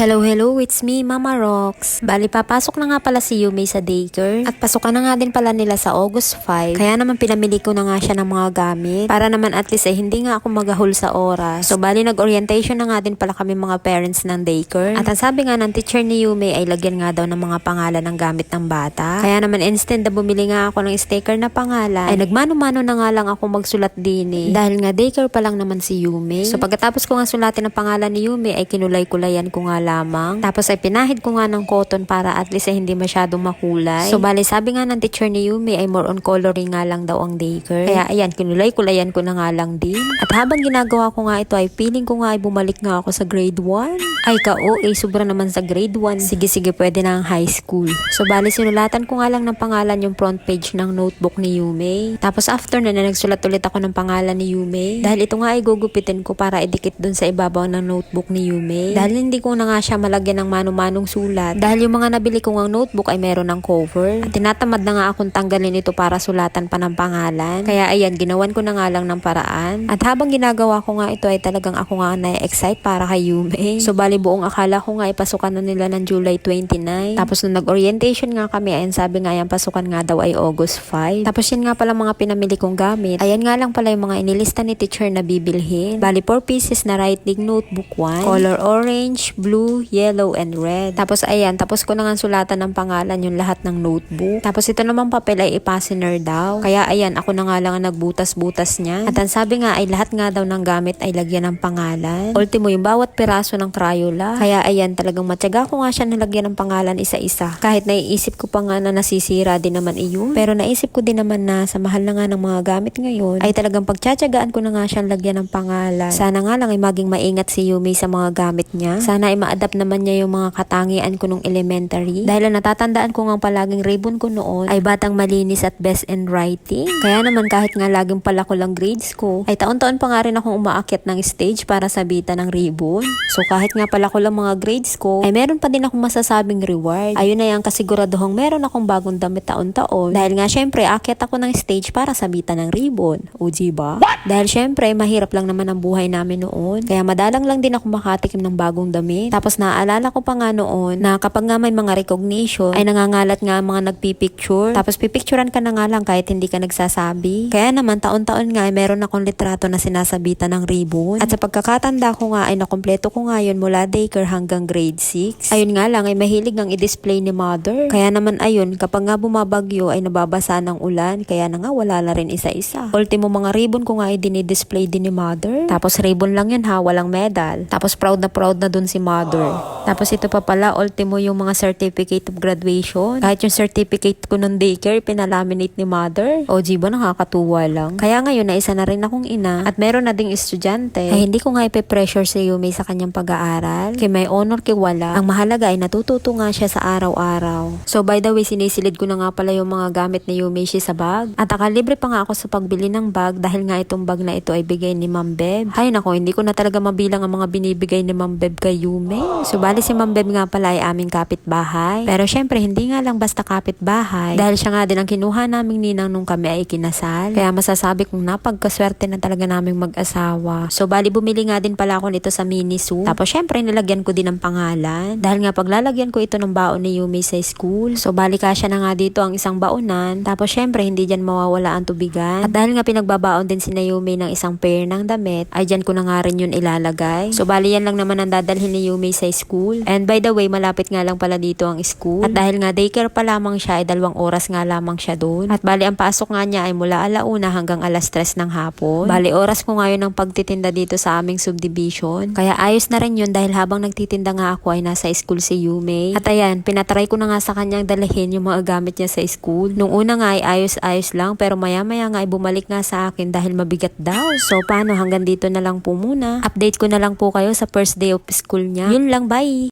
Hello, it's me, Mama Rox. Bali, papasok na nga pala si Yumei sa daycare. At pasukan na nga din pala nila sa August 5. Kaya naman pinamili ko na nga siya ng mga gamit. Para naman at least hindi nga ako magahol sa oras. So bali, nag-orientation na nga din pala kami mga parents ng daycare. At ang sabi nga ng teacher ni Yumei ay lagyan nga daw ng mga pangalan ng gamit ng bata. Kaya naman instant na bumili nga ako ng sticker na pangalan. Ay nagmano-mano na nga lang ako magsulat din eh. Dahil nga daycare pa lang naman si Yumei. So pagkatapos ko nga sulatin ang pangalan ni Yumei ay kinulay-kulayan ko nga lamang. Tapos ay pinahid ko nga ng cotton para at least ay hindi masyadong makulay. So bali sabi nga ng teacher ni Yumei ay more on coloring nga lang daw ang daycare. Kaya ayan, kinulay-kulayan ko na nga lang din. At habang ginagawa ko nga ito ay feeling ko nga ay bumalik nga ako sa grade 1. Ay ka-OA, sobra naman sa grade 1. Sige, pwede na ang high school. So bali sinulatan ko nga lang ng pangalan yung front page ng notebook ni Yumei. Tapos after na nagsulat ulit ako ng pangalan ni Yumei. Dahil ito nga ay gugupitin ko para idikit dun sa ibabaw ng notebook ni Yumei. Dahil hindi ko na nga siya malagyan ng mano-manong sulat. Dahil yung mga nabili ko ng notebook ay meron ng cover. At tinatamad na nga akong tanggalin ito para sulatan pa ng pangalan. Kaya ayan, ginawan ko na nga lang ng paraan. At habang ginagawa ko nga ito ay talagang ako nga na-excite para kay Yumei. So bali buong akala ko nga ipasukan na nila ng July 29. Tapos nung nag-orientation nga kami, ayan sabi nga yan pasukan nga daw ay August 5. Tapos yun nga pala mga pinamili kong gamit. Ayan nga lang pala yung mga inilista ni teacher na bibilhin. Bali 4 pieces na writing notebook 1. Color orange, blue, yellow, and red. Tapos ayan, tapos ko na nga sulatan ng pangalan yung lahat ng notebook. Tapos ito namang papel ay ipasiner daw. Kaya ayan, ako na nga lang ang nagbutas-butas niya. At ang sabi nga ay lahat nga daw ng gamit ay lagyan ng pangalan. Ultimo yung bawat piraso ng Crayola. Kaya ayan, talagang matyaga ko nga siya nilagyan ng pangalan isa-isa. Kahit naiisip ko pa nga na nasisira din naman iyon. Pero naisip ko din naman na sa mahal na nga ng mga gamit ngayon, ay talagang pagtsatsagaan ko na nga siyang lagyan ng pangalan. Sana nga lang ay maging maingat si Yumei sa mga gamit niya. Sana ay ma-adapt naman niya yung mga katangian ko nung elementary. Dahil natatandaan ko nga palaging ribbon ko noon ay batang malinis at best in writing. Kaya naman kahit nga laging pala ko lang grades ko, ay taon-taon pa nga rin akong umaakyat ng stage para sabitan ng ribbon. So kahit nga pala ko lang mga grades ko, ay meron pa din akong masasabing reward. Ayun na yung kasiguraduhong meron akong bagong damit taon-taon. Dahil nga syempre, akyat ako ng stage para sabitan ng ribbon. O diba? Dahil syempre, mahirap lang naman ang buhay namin noon. Kaya madalang lang din ako makatikim ng bagong damit. Tapos naaalala ko pa nga noon na kapag nga may mga recognition, ay nangangalat nga ang mga nagpipicture. Tapos pipicturean ka na nga lang kahit hindi ka nagsasabi. Kaya naman taon-taon nga ay meron akong litrato na sinasabitan ng ribbon. At sa pagkakatanda ko nga ay nakompleto ko nga yun mula daycare hanggang grade 6. Ayun nga lang ay mahilig ang i-display ni mother. Kaya naman ayun, kapag nga bumabagyo ay nababasa ng ulan. Kaya na nga wala na rin isa-isa. Ultimo mga ribbon ko nga ay dinidisplay din ni mother. Tapos ribbon lang yun ha, walang medal. Tapos proud na dun si mother. Tapos ito pa pala, ultimo yung mga certificate of graduation. Kahit yung certificate ko ng daycare, pinalaminate ni mother. O diba, nakakatuwa lang. Kaya ngayon, na isa na rin akong ina at meron na ding estudyante. Ay hindi ko nga ipe-pressure si Yumei sa kanyang pag-aaral. Kay may honor kay wala. Ang mahalaga ay natututo nga siya sa araw-araw. So by the way, sinisilid ko na nga pala yung mga gamit ni Yumei sa bag. At akalibre pa nga ako sa pagbili ng bag dahil nga itong bag na ito ay bigay ni Ma'am Beb. Ay nako, hindi ko na talaga mabilang ang mga binibigay ni Ma'am Beb kay Yumei. So bali si Ma'am Beb nga pala ay aming kapitbahay. Pero syempre hindi nga lang basta kapitbahay. Dahil siya nga din ang kinuha naming ninang nung kami ay kinasal. Kaya masasabi kong napagkaswerte na talaga naming mag-asawa. So bali bumili nga din pala ako nito sa Miniso. Tapos syempre nilagyan ko din ng pangalan. Dahil nga paglalagyan ko ito ng baon ni Yumei sa school. So bali kasya na nga dito ang isang baonan. Tapos syempre hindi dyan mawawala ang tubigan. At dahil nga pinagbabaon din si Yumei ng isang pair ng damit, ay dyan ko na nga rin yun ilalagay. So bali yan lang naman ang dadalhin ni Yumei sa school. And by the way, malapit nga lang pala dito ang school. At dahil nga daycare pa lamang siya, ay 2 oras nga lamang siya doon. At bali ang pasok nga niya ay mula 1:00 hanggang 3:00 ng hapon. Bali oras ko ngayon ng pagtitinda dito sa aming subdivision. Kaya ayos na rin yun dahil habang nagtitinda nga ako ay nasa school si Yumei. At ayan, pinatry ko na nga sa kanyang dalhin yung mga gamit niya sa school. Nung una nga ay ayos-ayos lang pero maya-maya nga ay bumalik nga sa akin dahil mabigat daw. So paano, hanggang dito na lang po muna. Update ko na lang po kayo sa first day of school niya. Yun lang, bye!